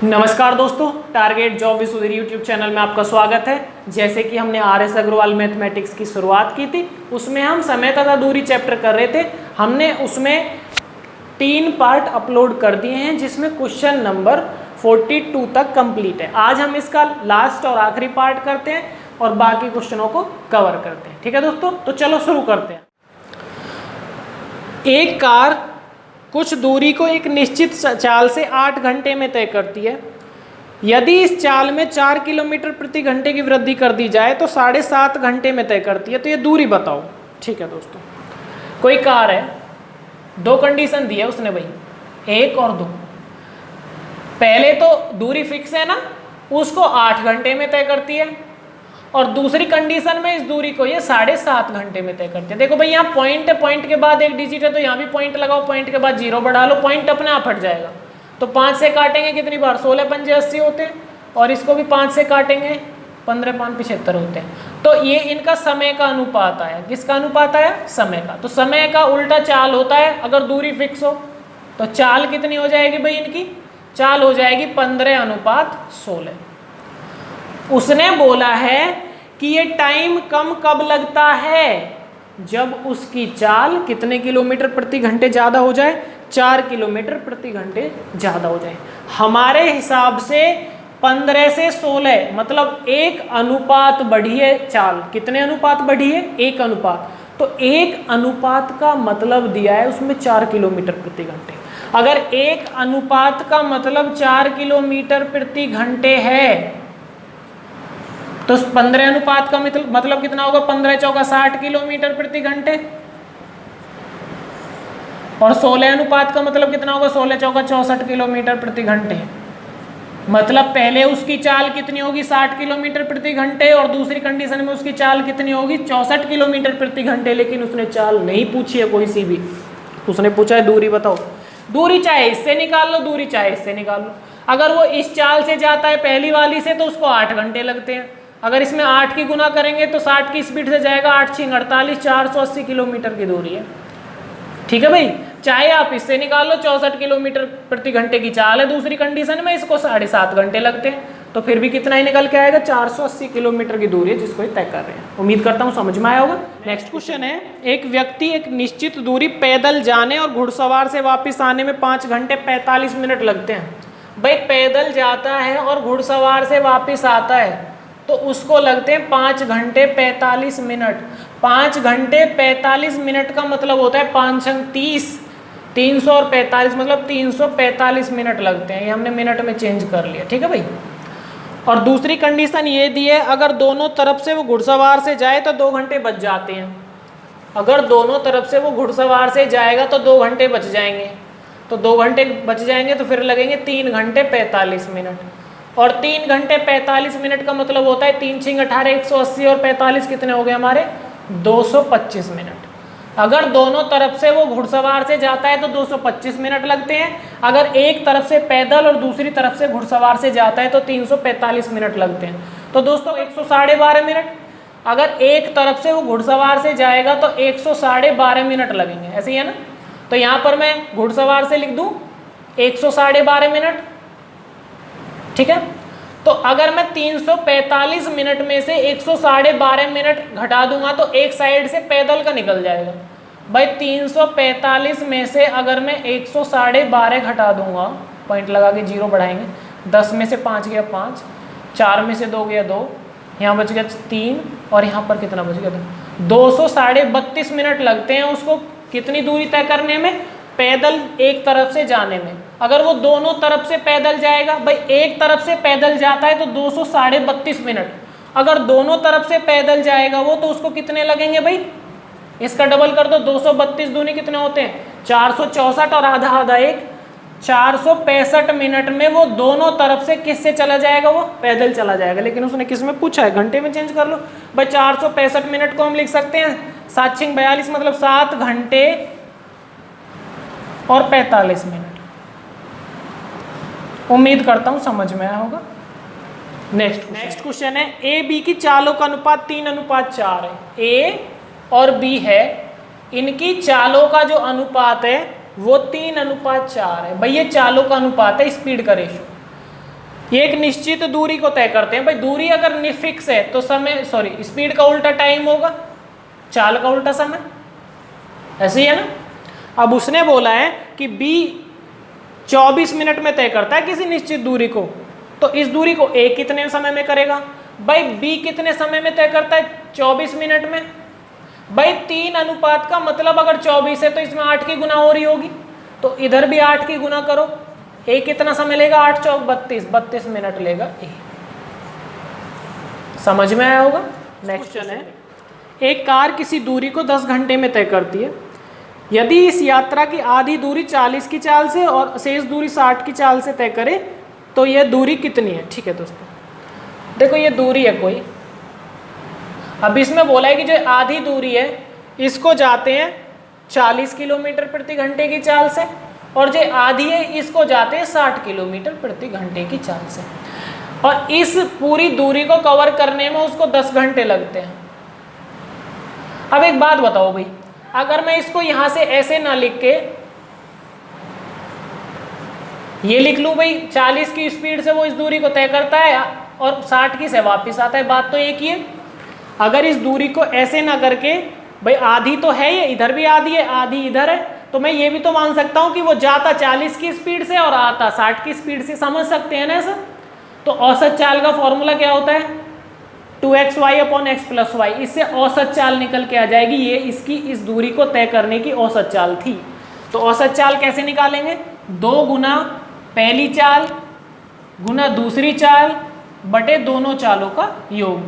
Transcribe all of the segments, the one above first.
नमस्कार दोस्तों, target job with Sudhir YouTube channel में आपका स्वागत है। जैसे कि हमने आर.एस. अग्रवाल मैथमेटिक्स की शुरुआत की थी, उसमें हम समय तथा दूरी चैप्टर कर रहे थे। हमने उसमें 3 पार्ट अपलोड कर दिए हैं, जिसमें क्वेश्चन नंबर 42 तक कंप्लीट है। आज हम इसका लास्ट और आखिरी पार्ट करते हैं और बाकी क्वेश्चनों को कवर करते हैं। ठीक है दोस्तों, तो चलो शुरू करते हैं। एक कार कुछ दूरी को एक निश्चित चाल से 8 घंटे में तय करती है। यदि इस चाल में 4 किलोमीटर प्रति घंटे की वृद्धि कर दी जाए तो 7.5 घंटे में तय करती है। तो ये दूरी बताओ। ठीक है दोस्तों, कोई कार है, 2 कंडीशन दी है उसने भाई, 1 और 2। पहले तो दूरी फिक्स है ना, उसको 8 घंटे में तय करती है, और दूसरी कंडीशन में इस दूरी को ये 7.5 घंटे में तय करते हैं। देखो भाई, यहाँ पॉइंट है, पॉइंट के बाद एक डिजिट है, तो यहाँ भी पॉइंट लगाओ, पॉइंट के बाद 0 बढ़ा लो, पॉइंट अपने आप हट जाएगा। तो 5 से काटेंगे कितनी बार, 16 पंजे 80 होते हैं, और इसको भी 5 से काटेंगे, 15 5 75 होते हैं। तो ये इनका समय का अनुपात आया। किसका अनुपात आया? समय का। तो समय का उल्टा चाल होता है अगर दूरी फिक्स हो। तो चाल कितनी हो जाएगी भाई इनकी? चाल हो जाएगी 15:16। उसने बोला है कि ये टाइम कम कब लगता है? जब उसकी चाल कितने किलोमीटर प्रति घंटे ज़्यादा हो जाए? 4 किलोमीटर प्रति घंटे ज़्यादा हो जाए। हमारे हिसाब से 15 से 16 मतलब 1 अनुपात बढ़ी है चाल। कितने अनुपात बढ़ी है? 1 अनुपात। तो 1 अनुपात का मतलब दिया है उसमें 4 किलोमीटर प्रति घंटे। अगर 1 अनुपात का मतलब 4 किलोमीटर प्रति घंटे है, तो 15 अनुपात का मतलब कितना होगा? 15 चौका 60 किलोमीटर प्रति घंटे। और 16 अनुपात का मतलब कितना होगा? 16 चौका 64 किलोमीटर प्रति घंटे। मतलब पहले उसकी चाल कितनी होगी? 60 किलोमीटर प्रति घंटे, और दूसरी कंडीशन में उसकी चाल कितनी होगी? 64 किलोमीटर प्रति घंटे। लेकिन उसने चाल नहीं पूछी है कोई सी भी, उसने पूछा है दूरी बताओ। दूरी चाहे इससे निकाल लो, दूरी चाहे इससे निकाल लो। अगर वो इस चाल से जाता है पहली वाली से, तो उसको 8 घंटे लगते हैं। अगर इसमें 8 की गुना करेंगे तो 60 की स्पीड से जाएगा, 8 6 48, 480 किलोमीटर की दूरी है। ठीक है भाई, चाहे आप इससे निकाल लो, 64 किलोमीटर प्रति घंटे की चाल है दूसरी कंडीशन में, इसको 7.5 घंटे लगते हैं, तो फिर भी कितना ही निकल के आएगा? 480 किलोमीटर की दूरी है जिसको तय कर रहे हैं। उम्मीद करता हूँ समझ में आया होगा। नेक्स्ट क्वेश्चन है, एक व्यक्ति एक निश्चित दूरी पैदल जाने और घुड़सवार से वापस आने में 5 घंटे 45 मिनट लगते हैं। भाई पैदल जाता है और घुड़सवार से वापस आता है, तो उसको लगते हैं 5 घंटे 45 मिनट। 5 घंटे 45 मिनट का मतलब होता है 5 अंक 30, 300 और 45 मतलब 345 मिनट लगते हैं। ये हमने मिनट में चेंज कर लिया। ठीक है भाई। और दूसरी कंडीशन ये दी है, अगर दोनों तरफ से वो घुड़सवार से जाए तो 2 घंटे बच जाते हैं। अगर दोनों तरफ से वो घुड़सवार से जाएगा तो 2 घंटे बच जाएंगे। तो 2 घंटे बच जाएंगे तो फिर लगेंगे 3 घंटे 45 मिनट। और 3 घंटे 45 मिनट का मतलब होता है 3 6 18 180, और 45 कितने हो गए हमारे? 225 मिनट। अगर दोनों तरफ से वो घुड़सवार से जाता है तो 225 मिनट लगते हैं। अगर एक तरफ से पैदल और दूसरी तरफ से घुड़सवार से जाता है तो 345 मिनट लगते हैं। तो दोस्तों 112.5 मिनट। अगर एक तरफ से वो घुड़सवार से जाएगा तो 112.5 मिनट लगेंगे। ऐसे ही है ना। तो यहाँ पर मैं घुड़सवार से लिख दूँ 112.5 मिनट। ठीक है। तो अगर मैं 345 मिनट में से 112.5 मिनट घटा दूंगा तो एक साइड से पैदल का निकल जाएगा। भाई 345 में से अगर मैं 112.5 घटा दूंगा, पॉइंट लगा के 0 बढ़ाएंगे, 10 में से 5 गया 5, 4 में से 2 गया 2, यहाँ बच गया 3, और यहाँ पर कितना बच गया? 232 मिनट लगते हैं उसको कितनी दूरी तय करने में? पैदल एक तरफ से जाने में। अगर वो दोनों तरफ से पैदल जाएगा, भाई एक तरफ से पैदल जाता है तो 232 मिनट। अगर दोनों तरफ से पैदल जाएगा वो, तो उसको कितने लगेंगे भाई? इसका डबल कर दो, 232 दूनी कितने होते हैं? 464, और आधा आधा 1, 465 मिनट में वो दोनों तरफ से किससे चला जाएगा? वो पैदल चला जाएगा। लेकिन उसने किस में पूछा है? घंटे में चेंज कर लो भाई। 465 मिनट को हम लिख सकते हैं 7 6 42 मतलब 7 घंटे और 45 मिनट। उम्मीद करता हूं समझ में आया होगा। नेक्स्ट क्वेश्चन है, ए बी की चालों का अनुपात 3:4 है। ए और बी है, इनकी चालों का जो अनुपात है वो 3:4 है। भाई ये चालों का अनुपात है, स्पीड का रेशो। ये एक निश्चित दूरी को तय करते हैं। भाई दूरी अगर फिक्स है तो समय स्पीड का उल्टा टाइम होगा, चाल का उल्टा समय, ऐसे ही है ना। अब उसने बोला है कि b 24 मिनट में तय करता है किसी निश्चित दूरी को, तो इस दूरी को a कितने समय में करेगा? भाई b कितने समय में तय करता है? 24 मिनट में। भाई 3 अनुपात का मतलब अगर 24 है तो इसमें 8 की गुना हो रही होगी, तो इधर भी 8 की गुना करो। a कितना समय लेगा? 8 चौक 32 मिनट लेगा a। समझ में आया होगा। नेक्स्ट क्वेश्चन है, एक कार किसी दूरी को 10 घंटे में तय करती है। यदि इस यात्रा की आधी दूरी 40 की चाल से और शेष दूरी 60 की चाल से तय करे तो यह दूरी कितनी है? ठीक है दोस्तों, देखो ये दूरी है कोई। अब इसमें बोला है कि जो आधी दूरी है इसको जाते हैं 40 किलोमीटर प्रति घंटे की चाल से, और जो आधी है इसको जाते हैं 60 किलोमीटर प्रति घंटे की चाल से, और इस पूरी दूरी को कवर करने में उसको 10 घंटे लगते हैं। अब एक बात बताओ भाई, अगर मैं इसको यहां से ऐसे ना लिख के ये लिख लूं, भाई 40 की स्पीड से वो इस दूरी को तय करता है और 60 की से वापस आता है, बात तो एक ही है। अगर इस दूरी को ऐसे ना करके, भाई आधी तो है ये, इधर भी आधी है, आधी इधर है, तो मैं ये भी तो मान सकता हूं कि वो जाता 40 की स्पीड से और आता 60 की स्पीड से। समझ सकते हैं ना ऐसा। तो औसत चाल का फॉर्मूला क्या होता है? 2xy upon x plus Y. इससे औसत चाल निकल के आ जाएगी। ये इसकी इस दूरी को तय करने की औसत चाल थी। तो औसत चाल कैसे निकालेंगे? 2 गुना पहली चाल गुना दूसरी चाल बटे दोनों चालों का योग।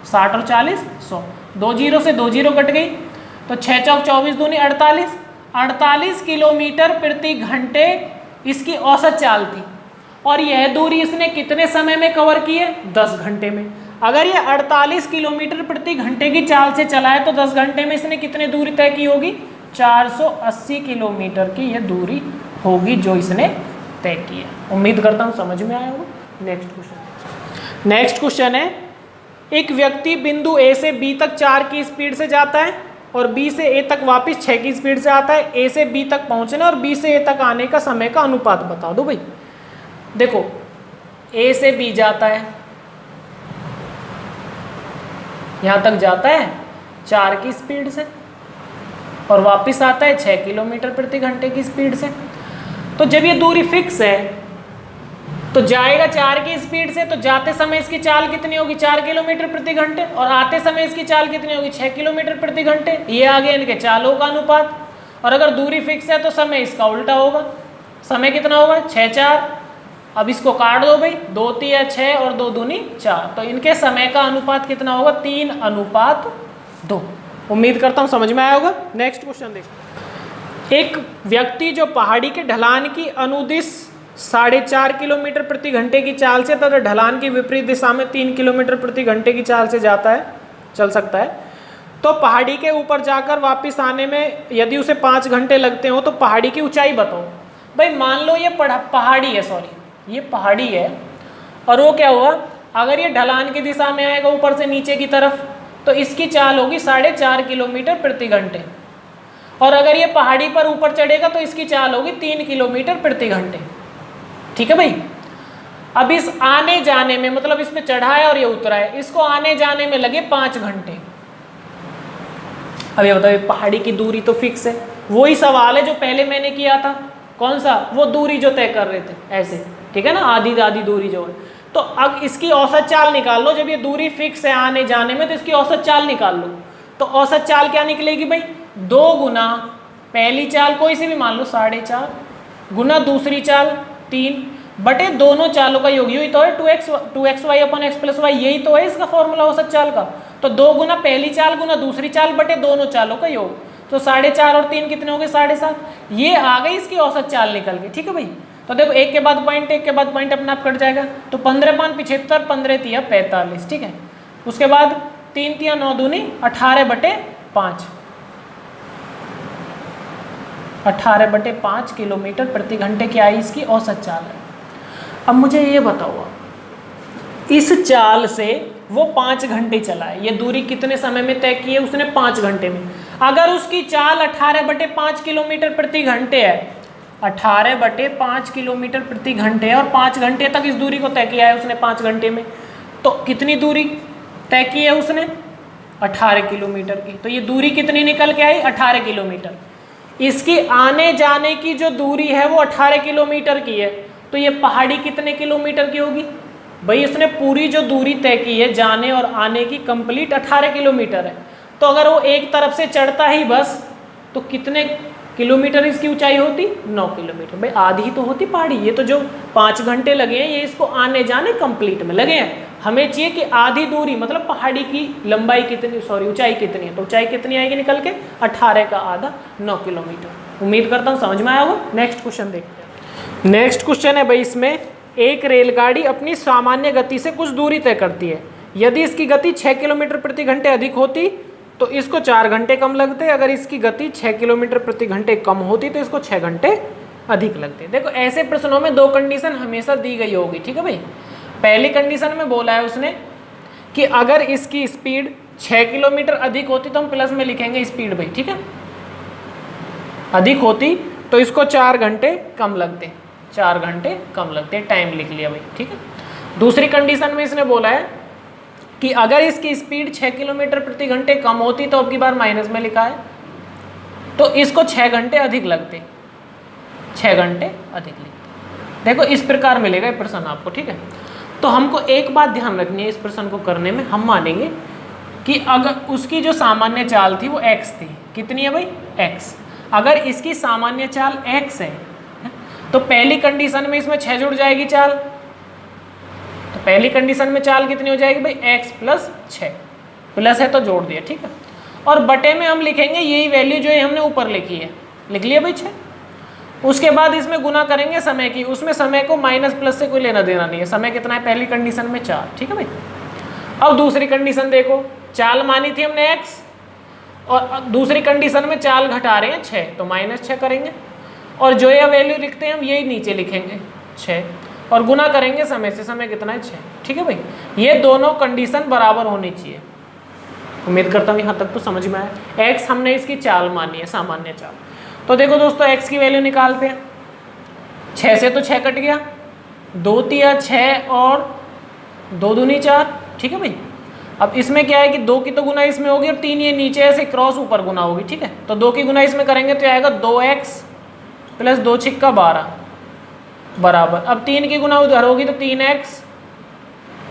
60 और 40 100। 2 जीरो से 2 जीरो कट गई, तो 6 चौक 24 दूनी 48। 48 किलोमीटर प्रति घंटे इसकी औसत चाल थी, और यह दूरी इसने कितने समय में कवर की है? 10 घंटे में। अगर ये 48 किलोमीटर प्रति घंटे की चाल से चला है तो 10 घंटे में इसने कितने दूरी तय की होगी? 480 किलोमीटर की यह दूरी होगी जो इसने तय की है। उम्मीद करता हूँ समझ में आया होगा। नेक्स्ट क्वेश्चन है, एक व्यक्ति बिंदु A से B तक 4 की स्पीड से जाता है और B से A तक वापस 6 की स्पीड से आता है। A से B तक पहुंचने और B से A तक आने का समय का अनुपात बता दो। भाई देखो, A से B जाता है, यहाँ तक जाता है 4 की स्पीड से और वापस आता है 6 किलोमीटर प्रति घंटे की स्पीड से। तो जब ये दूरी फिक्स है तो जाएगा 4 की स्पीड से, तो जाते समय इसकी चाल कितनी होगी? 4 किलोमीटर प्रति घंटे, और आते समय इसकी चाल कितनी होगी? 6 किलोमीटर प्रति घंटे। ये आ गया इनके चालों का अनुपात। और अगर दूरी फिक्स है तो समय इसका उल्टा होगा। समय कितना होगा? 6 4। अब इसको काट दो भाई, 2 3 6 और 2 दूनी 4, तो इनके समय का अनुपात कितना होगा? 3:2। उम्मीद करता हूँ समझ में आया होगा। नेक्स्ट क्वेश्चन देखो, एक व्यक्ति जो पहाड़ी के ढलान की अनुदिश 4.5 किलोमीटर प्रति घंटे की चाल से तथा ढलान की विपरीत दिशा में 3 किलोमीटर प्रति घंटे की चाल से चल सकता है, तो पहाड़ी के ऊपर जाकर वापस आने में यदि उसे 5 घंटे लगते हो तो पहाड़ी की ऊंचाई बताओ। भाई मान लो ये पहाड़ी है, ये पहाड़ी है, और वो क्या हुआ, अगर ये ढलान की दिशा में आएगा ऊपर से नीचे की तरफ तो इसकी चाल होगी 4.5 किलोमीटर प्रति घंटे, और अगर ये पहाड़ी पर ऊपर चढ़ेगा तो इसकी चाल होगी 3 किलोमीटर प्रति घंटे। ठीक है भाई। अब इस आने जाने में, मतलब इस पे चढ़ा है और ये उतरा है, इसको आने जाने में लगे 5 घंटे। अब ये बताओ, पहाड़ी की दूरी तो फिक्स है। वही सवाल है जो पहले मैंने किया था। कौन सा? वो दूरी जो तय कर रहे थे ऐसे, ठीक है ना, आधी आधी दूरी जो है। तो अब इसकी औसत चाल निकाल लो। जब ये दूरी फिक्स है आने जाने में तो इसकी औसत चाल निकाल लो। तो औसत चाल क्या निकलेगी भाई? 2 गुना पहली चाल कोई सी भी मान लो 4.5 गुना दूसरी चाल 3 बटे दोनों चालों का योग। यही तो है 2xy upon x plus Y, यही तो है इसका फॉर्मूला औसत चाल का। तो 2 गुना पहली चाल गुना दूसरी चाल बटे दोनों चालों का योग। तो 4.5 और 3 कितने हो गए? 7.5। ये आ गई इसकी औसत चाल निकल गई। ठीक है भाई। तो देखो, एक के बाद पॉइंट, एक के बाद पॉइंट अपने आप कट जाएगा। तो 15 5 75, 15 3 45। ठीक है। उसके बाद 3 3 9 दूनी 18 बटे 5, 18 बटे 5 किलोमीटर प्रति घंटे की आई इसकी औसत चाल है। अब मुझे ये बताओ, इस चाल से वो 5 घंटे चला है, ये दूरी कितने समय में तय की है उसने? 5 घंटे में। अगर उसकी चाल 18 बटे 5 किलोमीटर प्रति घंटे है 18/5 किलोमीटर प्रति घंटे है और 5 घंटे तक इस दूरी को तय किया है उसने 5 घंटे में। तो कितनी दूरी तय की है उसने? 18 किलोमीटर की। तो ये दूरी कितनी निकल के आई? 18 किलोमीटर। इसकी आने जाने की जो दूरी है वो 18 किलोमीटर की है। तो ये पहाड़ी कितने किलोमीटर की होगी? भाई इसने पूरी जो दूरी तय की है जाने और आने की कंप्लीट 18 किलोमीटर है। तो अगर वो एक तरफ से चढ़ता ही बस तो कितने किलोमीटर इसकी ऊंचाई होती? 9 किलोमीटर। भाई आधी तो होती पहाड़ी। ये तो जो 5 घंटे लगे हैं ये इसको आने जाने कंप्लीट में लगे हैं। हमें चाहिए कि आधी दूरी मतलब पहाड़ी की लंबाई कितनी, सॉरी ऊंचाई कितनी है। तो ऊंचाई कितनी आएगी निकल के? 18 का आधा 9 किलोमीटर। उम्मीद करता हूँ समझ में आया होगा। नेक्स्ट क्वेश्चन देखते हैं। नेक्स्ट क्वेश्चन है भाई इसमें, एक रेलगाड़ी अपनी सामान्य गति से कुछ दूरी तय करती है। यदि इसकी गति 6 किलोमीटर प्रति घंटे अधिक होती तो इसको 4 घंटे कम लगते। अगर इसकी गति 6 किलोमीटर प्रति घंटे कम होती तो इसको 6 घंटे अधिक लगते। देखो ऐसे प्रश्नों में 2 कंडीशन हमेशा दी गई होगी, ठीक है भाई। पहली कंडीशन में बोला है उसने कि अगर इसकी स्पीड 6 किलोमीटर अधिक होती तो हम प्लस में लिखेंगे स्पीड भाई, ठीक है। अधिक होती तो इसको 4 घंटे कम लगते, 4 घंटे कम लगते, टाइम लिख लिया भाई, ठीक है। दूसरी कंडीशन में इसने बोला है कि अगर इसकी स्पीड 6 किलोमीटर प्रति घंटे कम होती तो अब की बार माइनस में लिखा है तो इसको 6 घंटे अधिक लगते, 6 घंटे अधिक लिखते। देखो इस प्रकार मिलेगा ये प्रश्न आपको, ठीक है। तो हमको एक बात ध्यान रखनी है इस प्रश्न को करने में। हम मानेंगे कि अगर उसकी जो सामान्य चाल थी वो x थी। कितनी है भाई? x। अगर इसकी सामान्य चाल x है तो पहली कंडीशन में इसमें 6 जुड़ जाएगी चाल। तो पहली कंडीशन में चाल कितनी हो जाएगी भाई? x प्लस 6, प्लस है तो जोड़ दिया, ठीक है। और बटे में हम लिखेंगे यही वैल्यू जो है हमने ऊपर लिखी है, लिख लिया भाई 6। उसके बाद इसमें गुना करेंगे समय की, उसमें समय को माइनस प्लस से कोई लेना देना नहीं है। समय कितना है पहली कंडीशन में? 4, ठीक है भाई। अब दूसरी कंडीशन देखो, चाल मानी थी हमने x और दूसरी कंडीशन में चाल घटा रहे हैं 6 तो -6 करेंगे और जो यह वैल्यू लिखते हैं हम यही नीचे लिखेंगे 6 और गुना करेंगे समय से। समय कितना है? 6, ठीक है भाई। ये दोनों कंडीशन बराबर होनी चाहिए। उम्मीद करता हूँ यहाँ तक तो समझ में आया। x हमने इसकी चाल मानी है, सामान्य चाल। तो देखो दोस्तों x की वैल्यू निकालते हैं। 6 से तो 6 कट गया, 2 तिया 6 और 2 दूनी 4, ठीक है भाई। अब इसमें क्या है कि 2 की तो गुना इसमें होगी और 3 ये नीचे ऐसे क्रॉस ऊपर गुना होगी, ठीक है। तो 2 की गुना इसमें करेंगे तो आएगा 2x प्लस 2 छिक्का 12 बराबर। अब 3 की गुना उधर होगी तो 3x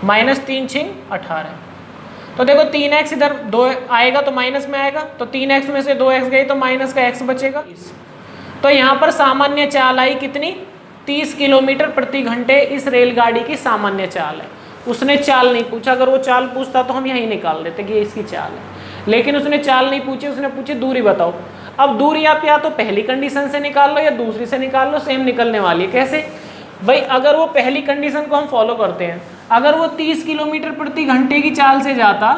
माइनस 3 छिंग 18। तो देखो 3x इधर 2 आएगा तो माइनस में आएगा, तो 3x में से 2x गई तो माइनस का x बचेगा। तो यहाँ पर सामान्य चाल आई कितनी? 30 किलोमीटर प्रति घंटे इस रेलगाड़ी की सामान्य चाल है। उसने चाल नहीं पूछा, अगर वो चाल पूछता तो हम यही निकाल देते कि ये इसकी चाल है, लेकिन उसने चाल नहीं पूछी, उसने पूछी दूरी बताओ। अब दूरी आप या तो पहली कंडीशन से निकाल लो या दूसरी से निकाल लो, सेम निकलने वाली है। कैसे भाई? अगर वो पहली कंडीशन को हम फॉलो करते हैं, अगर वो 30 किलोमीटर प्रति घंटे की चाल से जाता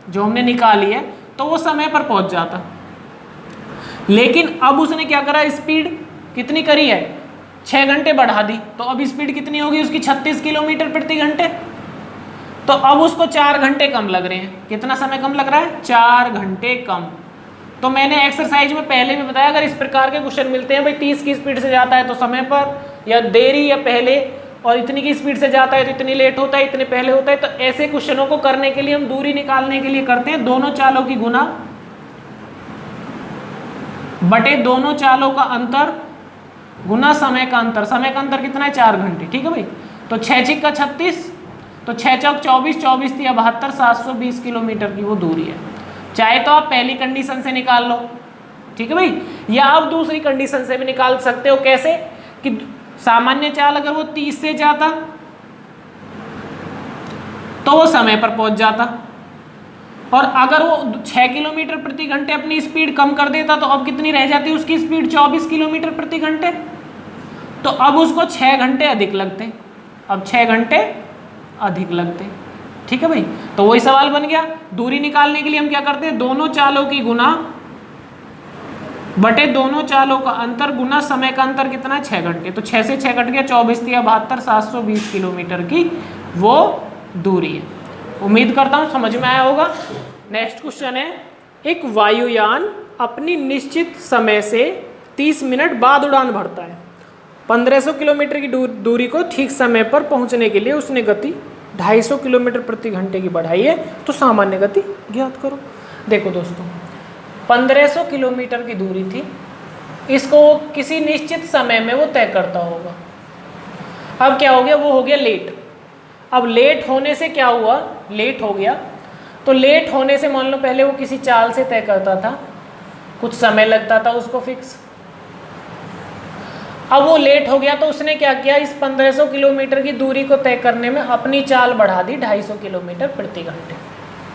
जो हमने निकाली है तो वो समय पर पहुंच जाता। लेकिन अब उसने क्या करा? स्पीड कितनी करी है? 6 घंटे बढ़ा दी। तो अब स्पीड कितनी होगी उसकी? 36 किलोमीटर प्रति घंटे। तो अब उसको 4 घंटे कम लग रहे हैं। कितना समय कम लग रहा है? 4 घंटे कम। तो मैंने एक्सरसाइज में पहले भी बताया, अगर इस प्रकार के क्वेश्चन मिलते हैं भाई 30 की स्पीड से जाता है तो समय पर या देरी या पहले, और इतनी की स्पीड से जाता है तो इतनी लेट होता है, इतने पहले होता है, तो ऐसे क्वेश्चनों को करने के लिए हम दूरी निकालने के लिए करते हैं दोनों चालों की गुना बटे दोनों चालों का अंतर गुना समय का अंतर। समय का अंतर कितना है? 4 घंटे, ठीक है भाई। तो 6 छिक्का 36, तो 6 चौक 24, 24 तिया 72, 720 किलोमीटर की वो दूरी है। चाहे तो आप पहली कंडीशन से निकाल लो, ठीक है भाई, या आप दूसरी कंडीशन से भी निकाल सकते हो। कैसे कि सामान्य चाल अगर वो 30 से जाता तो वो समय पर पहुंच जाता, और अगर वो 6 किलोमीटर प्रति घंटे अपनी स्पीड कम कर देता तो अब कितनी रह जाती उसकी स्पीड? 24 किलोमीटर प्रति घंटे। तो अब उसको 6 घंटे अधिक लगते, अब 6 घंटे अधिक लगते, ठीक है भाई। तो वही सवाल बन गया। दूरी निकालने के लिए हम क्या करते हैं? दोनों चालों की गुना बटे दोनों चालों का अंतर गुना समय का अंतर कितना है? 6 घंटे। तो 6 से 6 कट गया, 24 तिया 72, 720 किलोमीटर की वो दूरी है। उम्मीद करता हूँ समझ में आया होगा। नेक्स्ट क्वेश्चन है, एक वायुयान अपनी निश्चित समय से 30 मिनट बाद उड़ान भरता है। 1500 किलोमीटर की दूरी को ठीक समय पर पहुंचने के लिए उसने गति 250 किलोमीटर प्रति घंटे की बढ़ाई है, तो सामान्य गति ज्ञात करो। देखो दोस्तों, 1500 किलोमीटर की दूरी थी, इसको किसी निश्चित समय में वो तय करता होगा। अब क्या हो गया, वो हो गया लेट। अब लेट होने से क्या हुआ, लेट हो गया, तो लेट होने से मान लो पहले वो किसी चाल से तय करता था, कुछ समय लगता था उसको फिक्स। अब वो लेट हो गया तो उसने क्या किया, इस 1500 किलोमीटर की दूरी को तय करने में अपनी चाल बढ़ा दी 250 किलोमीटर प्रति घंटे।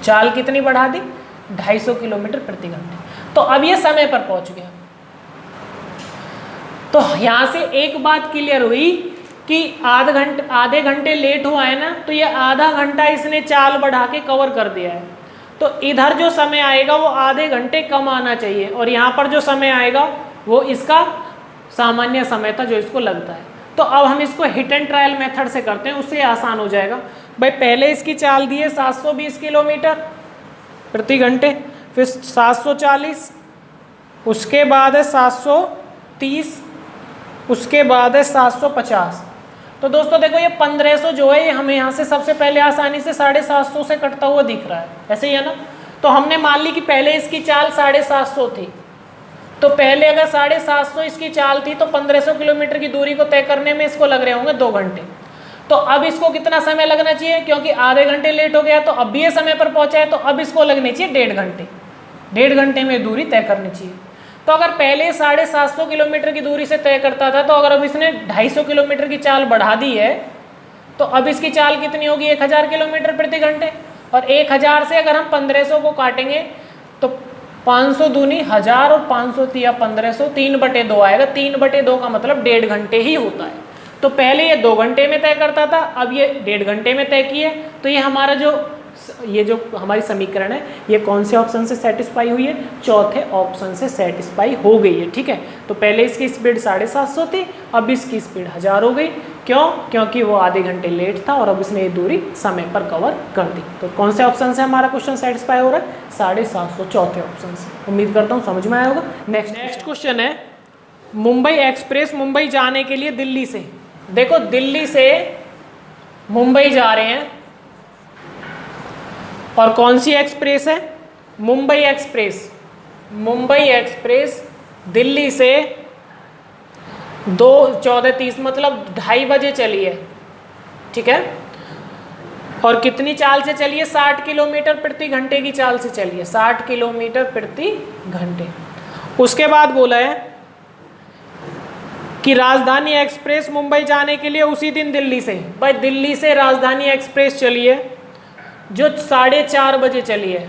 चाल कितनी बढ़ा दी, 250 किलोमीटर प्रति घंटे। तो अब ये समय पर पहुंच गया। तो यहाँ से एक बात क्लियर हुई कि आधे घंटे लेट हुआ है ना, तो ये आधा घंटा इसने चाल बढ़ा के कवर कर दिया है। तो इधर जो समय आएगा वो आधे घंटे कम आना चाहिए, और यहाँ पर जो समय आएगा वो इसका सामान्य समय था जो इसको लगता है। तो अब हम इसको हिट एंड ट्रायल मेथड से करते हैं, उससे आसान हो जाएगा। भाई पहले इसकी चाल दी है 720 किलोमीटर प्रति घंटे, फिर 740, उसके बाद है 730, उसके बाद है 750। तो दोस्तों देखो ये 1500 जो है ये हमें यहाँ से सबसे पहले आसानी से 750 से कटता हुआ दिख रहा है, ऐसे ही है ना। तो हमने मान ली कि पहले इसकी चाल 750 थी, तो पहले अगर 750 इसकी चाल थी तो 1500 किलोमीटर की दूरी को तय करने में इसको लग रहे होंगे 2 घंटे। तो अब इसको कितना समय लगना चाहिए, क्योंकि आधे घंटे लेट हो गया तो अब भी ये समय पर पहुंचा है, तो अब इसको लगने चाहिए 1.5 घंटे। 1.5 घंटे में दूरी तय करनी चाहिए। तो अगर पहले 750 किलोमीटर की दूरी से तय करता था, तो अगर अब इसने 250 किलोमीटर की चाल बढ़ा दी है, तो अब इसकी चाल कितनी होगी, 1000 किलोमीटर प्रति घंटे। और 1000 से अगर हम 1500 को काटेंगे तो 500 दूनी 1000 और 500 या 1500, 3/2 आएगा। 3/2 का मतलब 1.5 घंटे ही होता है। तो पहले ये 2 घंटे में तय करता था, अब ये 1.5 घंटे में तय किए। तो ये हमारा जो हमारी समीकरण है ये कौन से ऑप्शन से सेटिस्फाई हुई है, चौथे ऑप्शन से सेटिस्फाई हो गई है। ठीक है, तो पहले इसकी स्पीड 750 थी, अब इसकी स्पीड 1000 हो गई। क्यों, क्योंकि वो आधे घंटे लेट था और अब इसने ये दूरी समय पर कवर कर दी। तो कौन से ऑप्शन से हमारा क्वेश्चन सेटिस्फाई हो रहा है, 750, चौथे ऑप्शन से। उम्मीद करता हूँ समझ में आया होगा। नेक्स्ट क्वेश्चन है, मुंबई एक्सप्रेस मुंबई जाने के लिए दिल्ली से, देखो दिल्ली से मुंबई जा रहे हैं, और कौन सी एक्सप्रेस है, मुंबई एक्सप्रेस। मुंबई एक्सप्रेस दिल्ली से 2:14:30 मतलब 2:30 बजे चली है। ठीक है, और कितनी चाल से चली है, 60 किलोमीटर प्रति घंटे की चाल से चली है, 60 किलोमीटर प्रति घंटे। उसके बाद बोला है कि राजधानी एक्सप्रेस मुंबई जाने के लिए उसी दिन दिल्ली से, भाई दिल्ली से राजधानी एक्सप्रेस चली है जो 4:30 बजे चली है।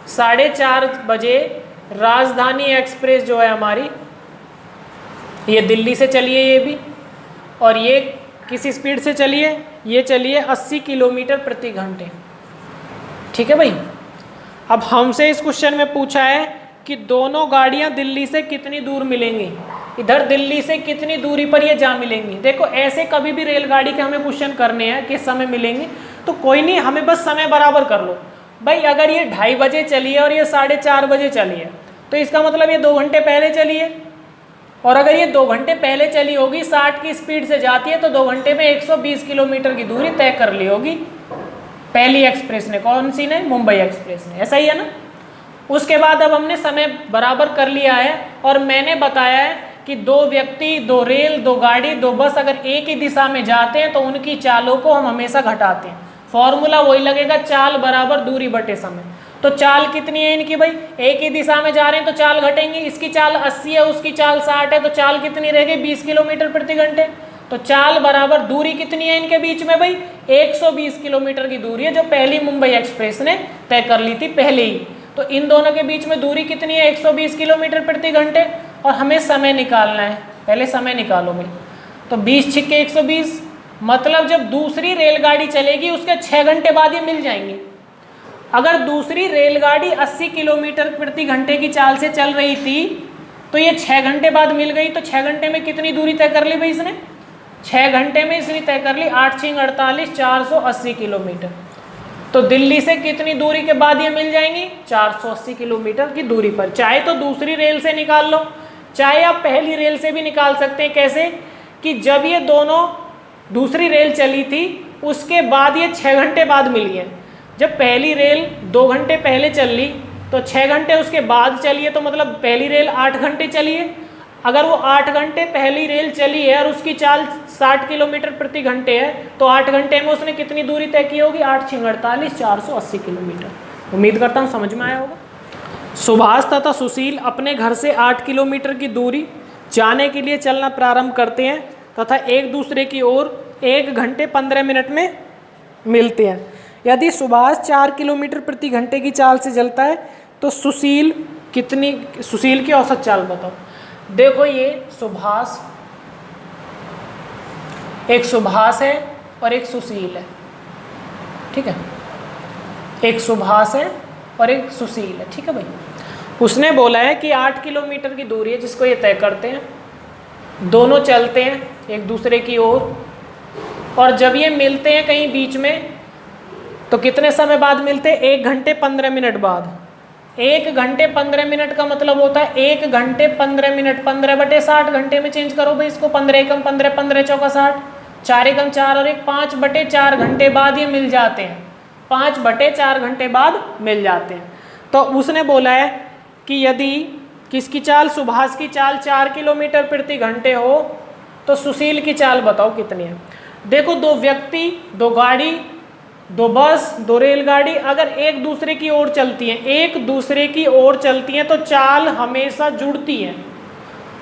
4:30 बजे राजधानी एक्सप्रेस जो है हमारी, ये दिल्ली से चली है ये भी, और ये किसी स्पीड से चली है, ये चली है 80 किलोमीटर प्रति घंटे। ठीक है भाई, अब हमसे इस क्वेश्चन में पूछा है कि दोनों गाड़ियां दिल्ली से कितनी दूर मिलेंगी, इधर दिल्ली से कितनी दूरी पर ये जा मिलेंगी। देखो ऐसे कभी भी रेलगाड़ी के हमें क्वेश्चन करने हैं किस समय मिलेंगे, तो कोई नहीं, हमें बस समय बराबर कर लो। भाई अगर ये 2:30 बजे चली है और ये 4:30 बजे चली है, तो इसका मतलब ये 2 घंटे पहले चली है। और अगर ये 2 घंटे पहले चली होगी, 60 की स्पीड से जाती है, तो 2 घंटे में 120 किलोमीटर की दूरी तय कर ली होगी पहली एक्सप्रेस ने। कौन सी ने, मुंबई एक्सप्रेस ने, ऐसा ही है ना। उसके बाद अब हमने समय बराबर कर लिया है, और मैंने बताया है कि 2 व्यक्ति, 2 रेल, 2 गाड़ी, 2 बस अगर एक ही दिशा में जाते हैं तो उनकी चालों को हम हमेशा घटाते हैं। फॉर्मूला वही लगेगा, चाल बराबर दूरी बटे समय। तो चाल कितनी है इनकी, भाई एक ही दिशा में जा रहे हैं तो चाल घटेंगी। इसकी चाल 80 है, उसकी चाल 60 है, तो चाल कितनी रहेगी, 20 किलोमीटर प्रति घंटे। तो चाल बराबर दूरी कितनी है इनके बीच में, भाई 120 किलोमीटर की दूरी है जो पहली मुंबई एक्सप्रेस ने तय कर ली थी पहले ही। तो इन दोनों के बीच में दूरी कितनी है, 120 किलोमीटर प्रति घंटे, और हमें समय निकालना है। पहले समय निकालो भाई, तो 20 × 120 मतलब जब दूसरी रेलगाड़ी चलेगी उसके 6 घंटे बाद ये मिल जाएंगी। अगर दूसरी रेलगाड़ी 80 किलोमीटर प्रति घंटे की चाल से चल रही थी तो ये 6 घंटे बाद मिल गई, तो 6 घंटे में कितनी दूरी तय कर ली भाई इसने, 6 घंटे में इसने तय कर ली 8 × 6 = 48, 480 किलोमीटर। तो दिल्ली से कितनी दूरी के बाद ये मिल जाएंगी, 480 किलोमीटर की दूरी पर। चाहे तो दूसरी रेल से निकाल लो, चाहे आप पहली रेल से भी निकाल सकते हैं। कैसे कि जब ये दोनों दूसरी रेल चली थी उसके बाद ये 6 घंटे बाद मिली है। जब पहली रेल 2 घंटे पहले चल ली तो 6 घंटे उसके बाद चली है, तो मतलब पहली रेल 8 घंटे चली है। अगर वो 8 घंटे पहली रेल चली है और उसकी चाल 60 किलोमीटर प्रति घंटे है तो 8 घंटे में उसने कितनी दूरी तय की होगी? 8 × 48 480 किलोमीटर। उम्मीद करता हूँ समझ में आया होगा। सुभाष तथा सुशील अपने घर से 8 किलोमीटर की दूरी जाने के लिए चलना प्रारंभ करते हैं तथा एक दूसरे की ओर 1 घंटे 15 मिनट में मिलते हैं। यदि सुभाष 4 किलोमीटर प्रति घंटे की चाल से चलता है तो सुशील की औसत चाल बताओ। देखो ये एक सुभाष है और एक सुशील है, ठीक है। एक सुभाष है और एक सुशील है, ठीक है भाई। उसने बोला है कि 8 किलोमीटर की दूरी है जिसको ये तय करते हैं, दोनों चलते हैं एक दूसरे की ओर, और जब ये मिलते हैं कहीं बीच में तो कितने समय बाद मिलते हैं? 1 घंटे 15 मिनट बाद। 1 घंटे 15 मिनट का मतलब होता है 1 घंटे 15 मिनट, 15/60 घंटे में चेंज करो भाई इसको। 15 एकम 15, 15 चौका 60, 4 एकम 4 और 1 5/4 घंटे बाद ये मिल जाते हैं। 5/4 घंटे बाद मिल जाते हैं। तो उसने बोला है कि यदि किसकी चाल? सुभाष की चाल 4 किलोमीटर प्रति घंटे हो तो सुशील की चाल बताओ कितनी है। देखो 2 व्यक्ति, 2 गाड़ी, 2 बस, 2 रेलगाड़ी अगर एक दूसरे की ओर चलती हैं तो चाल हमेशा जुड़ती है।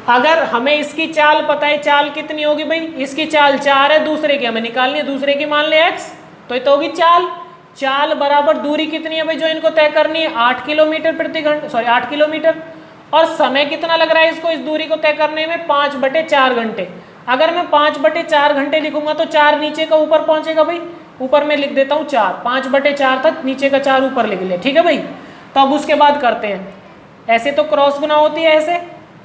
अगर हमें इसकी चाल पता है, चाल कितनी होगी भाई? इसकी चाल 4 है, दूसरे की हमें निकालनी है, दूसरे की मान ले x, तो ये तो होगी चाल बराबर दूरी कितनी है भाई जो इनको तय करनी है? 8 किलोमीटर प्रति घंटे, 8 किलोमीटर। और समय कितना लग रहा है इसको इस दूरी को तय करने में? 5/4 घंटे। अगर मैं 5/4 घंटे लिखूंगा तो 4 नीचे का ऊपर पहुंचेगा भाई, ऊपर में लिख देता हूँ 4, 5/4 था, नीचे का 4 ऊपर लिख लिया, ठीक है भाई। तो अब उसके बाद करते हैं, ऐसे तो क्रॉस गुना होती है ऐसे,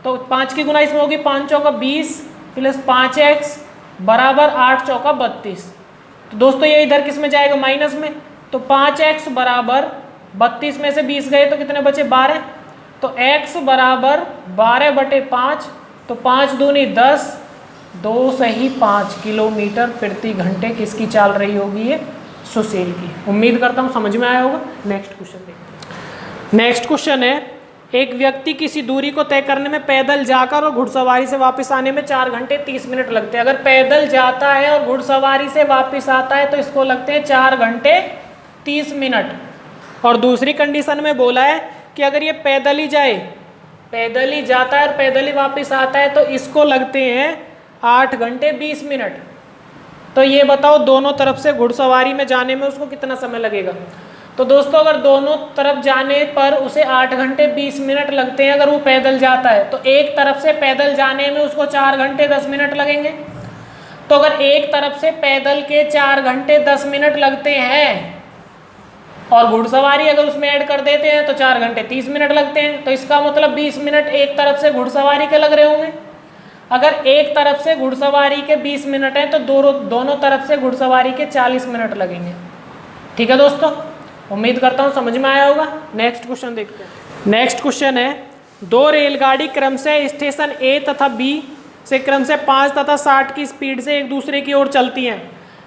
तो 5 की गुना इसमें होगी 5 चौका 20 प्लस 5x बराबर 8 चौका 32। तो दोस्तों ये इधर किस में जाएगा? माइनस में। तो 5x बराबर 32 में से 20 गए तो कितने बचे? 12। तो x बराबर 12/5, तो 5 दूनी 10, 2 सही 5 किलोमीटर प्रति घंटे किसकी चाल रही होगी? ये सुशील की। उम्मीद करता हूँ समझ में आया होगा। नेक्स्ट क्वेश्चन देखते हैं। नेक्स्ट क्वेश्चन है, एक व्यक्ति किसी दूरी को तय करने में पैदल जाकर और घुड़सवारी से वापस आने में 4 घंटे 30 मिनट लगते हैं। अगर पैदल जाता है और घुड़सवारी से वापस आता है तो इसको लगते हैं 4 घंटे 30 मिनट। और दूसरी कंडीशन में बोला है कि अगर ये पैदल ही जाता है और पैदल ही वापस आता है तो इसको लगते हैं 8 घंटे 20 मिनट। तो ये बताओ दोनों तरफ से घुड़सवारी में जाने में उसको कितना समय लगेगा? तो दोस्तों अगर दोनों तरफ जाने पर उसे 8 घंटे 20 मिनट लगते हैं अगर वो पैदल जाता है, तो एक तरफ से पैदल जाने में उसको 4 घंटे 10 मिनट लगेंगे। तो अगर एक तरफ से पैदल के 4 घंटे 10 मिनट लगते हैं और घुड़सवारी अगर उसमें ऐड कर देते हैं तो 4 घंटे 30 मिनट लगते हैं, तो इसका मतलब 20 मिनट एक तरफ से घुड़सवारी के लग रहे होंगे। अगर एक तरफ से घुड़सवारी के 20 मिनट हैं तो दोनों तरफ से घुड़सवारी के 40 मिनट लगेंगे। ठीक है दोस्तों, उम्मीद करता हूँ समझ में आया होगा। नेक्स्ट क्वेश्चन देखते हैं। नेक्स्ट क्वेश्चन है, 2 रेलगाड़ी क्रमशः स्टेशन ए तथा बी से क्रमशः 5 तथा 60 की स्पीड से एक दूसरे की ओर चलती हैं।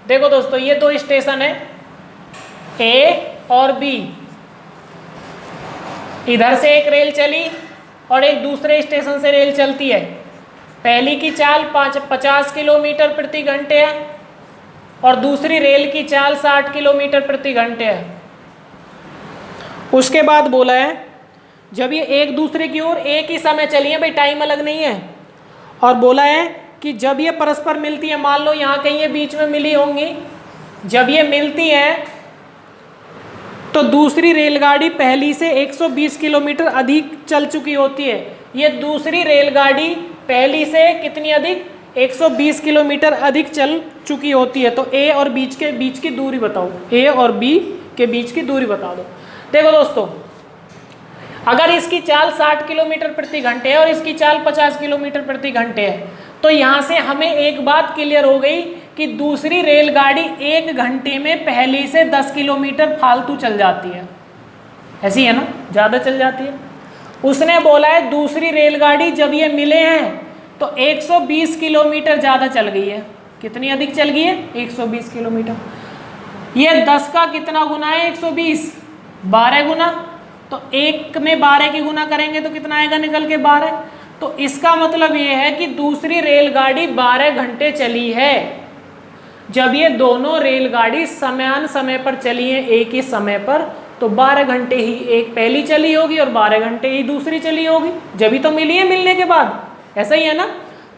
देखो दोस्तों ये 2 स्टेशन है ए और बी, इधर से एक रेल चली और एक दूसरे स्टेशन से रेल चलती है। पहली की चाल 50 किलोमीटर प्रति घंटे है और दूसरी रेल की चाल 60 किलोमीटर प्रति घंटे है। उसके बाद बोला है जब ये एक दूसरे की ओर एक ही समय चली है, भाई टाइम अलग नहीं है, और बोला है कि जब ये परस्पर मिलती है, मान लो यहाँ कहीं ये बीच में मिली होंगी, जब ये मिलती है तो दूसरी रेलगाड़ी पहली से 120 किलोमीटर अधिक चल चुकी होती है। ये दूसरी रेलगाड़ी पहली से कितनी अधिक? 120 किलोमीटर अधिक चल चुकी होती है। तो ए और बीच की दूरी बताओ, ए और बी के बीच की दूरी बता दो। देखो दोस्तों अगर इसकी चाल 60 किलोमीटर प्रति घंटे है और इसकी चाल 50 किलोमीटर प्रति घंटे है, तो यहाँ से हमें एक बात क्लियर हो गई कि दूसरी रेलगाड़ी 1 घंटे में पहली से 10 किलोमीटर फालतू चल जाती है। ऐसी है ना, ज़्यादा चल जाती है। उसने बोला है दूसरी रेलगाड़ी जब ये मिले हैं तो 120 किलोमीटर ज़्यादा चल गई है। कितनी अधिक चल गई है? 120 किलोमीटर। ये 10 का कितना गुना है? 120, 12 गुना। तो 1 में 12 की गुना करेंगे तो कितना आएगा निकल के? 12। तो इसका मतलब ये है कि दूसरी रेलगाड़ी 12 घंटे चली है। जब ये दोनों रेलगाड़ी समान समय पर चली है, एक ही समय पर, तो 12 घंटे ही एक पहली चली होगी और 12 घंटे ही दूसरी चली होगी, जब ही तो मिली है मिलने के बाद। ऐसा ही है ना?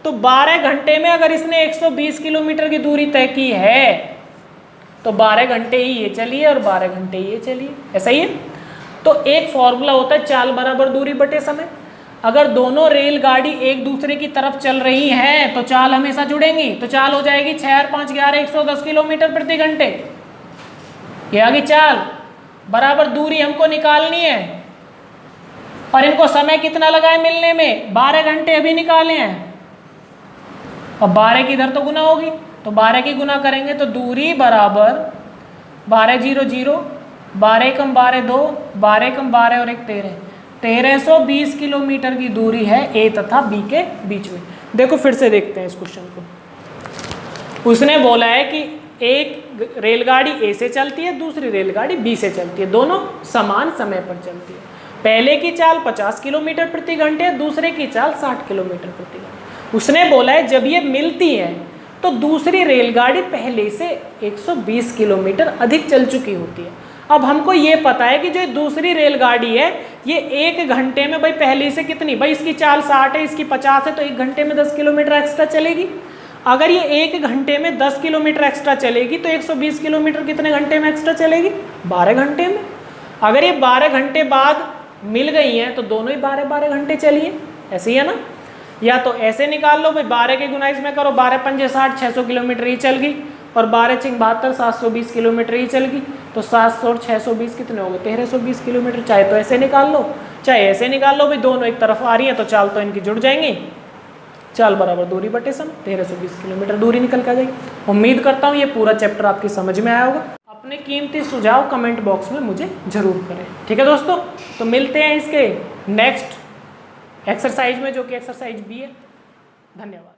तो 12 घंटे में अगर इसने 120 किलोमीटर की दूरी तय की है तो 12 घंटे ही ये चली है और 12 घंटे ही ये चली है। ऐसा ही है। तो एक फॉर्मूला होता है चाल बराबर दूरी बटे समय। अगर दोनों रेलगाड़ी एक दूसरे की तरफ चल रही हैं तो चाल हमेशा जुड़ेंगी। तो चाल हो जाएगी 6 और 5 11 110 किलोमीटर प्रति घंटे। ये आ गई चाल बराबर दूरी हमको निकालनी है। और इनको समय कितना लगा है मिलने में? 12 घंटे अभी निकाले हैं। अब 12 की इधर तो गुना होगी, तो 12 की गुना करेंगे तो दूरी बराबर 12 0 0, 12 कम 12 2, 12 कम 12 और 1 13, 1320 किलोमीटर की दूरी है ए तथा बी के बीच में। देखो फिर से देखते हैं इस क्वेश्चन को। उसने बोला है कि एक रेलगाड़ी ए से चलती है, दूसरी रेलगाड़ी बी से चलती है, दोनों समान समय पर चलती है। पहले की चाल 50 किलोमीटर प्रति घंटे, दूसरे की चाल 60 किलोमीटर प्रति घंटे। उसने बोला है जब ये मिलती है तो दूसरी रेलगाड़ी पहले से 120 किलोमीटर अधिक चल चुकी होती है। अब हमको ये पता है कि जो दूसरी रेलगाड़ी है ये 1 घंटे में, भाई पहले से कितनी, भाई इसकी चाल 60 है, इसकी 50 है, तो 1 घंटे में 10 किलोमीटर एक्स्ट्रा चलेगी। अगर ये 1 घंटे में 10 किलोमीटर एक्स्ट्रा चलेगी तो 120 किलोमीटर कितने घंटे में एक्स्ट्रा चलेगी? 12 घंटे में। अगर ये 12 घंटे बाद मिल गई हैं तो दोनों ही 12 घंटे चलिए। ऐसे ही है ना? या तो ऐसे निकाल लो भाई, 12 के गुना इसमें करो, 12 पंजे 60, 600 किलोमीटर ही चल गई, और 12 चिंग 72, 720 किलोमीटर ही चल गई। तो 700 और 620 कितने हो गए? 1320 किलोमीटर। चाहे तो ऐसे निकाल लो चाहे ऐसे निकाल लो, भाई दोनों एक तरफ आ रही हैं तो चाल तो इनकी जुड़ जाएंगी। चाल बराबर दूरी बटे समय, 1320 किलोमीटर दूरी निकल के आ जाएगी। उम्मीद करता हूँ ये पूरा चैप्टर आपकी समझ में आया होगा। अपने कीमती सुझाव कमेंट बॉक्स में मुझे जरूर करें। ठीक है दोस्तों, तो मिलते हैं इसके नेक्स्ट एक्सरसाइज में, जो कि एक्सरसाइज बी है। धन्यवाद।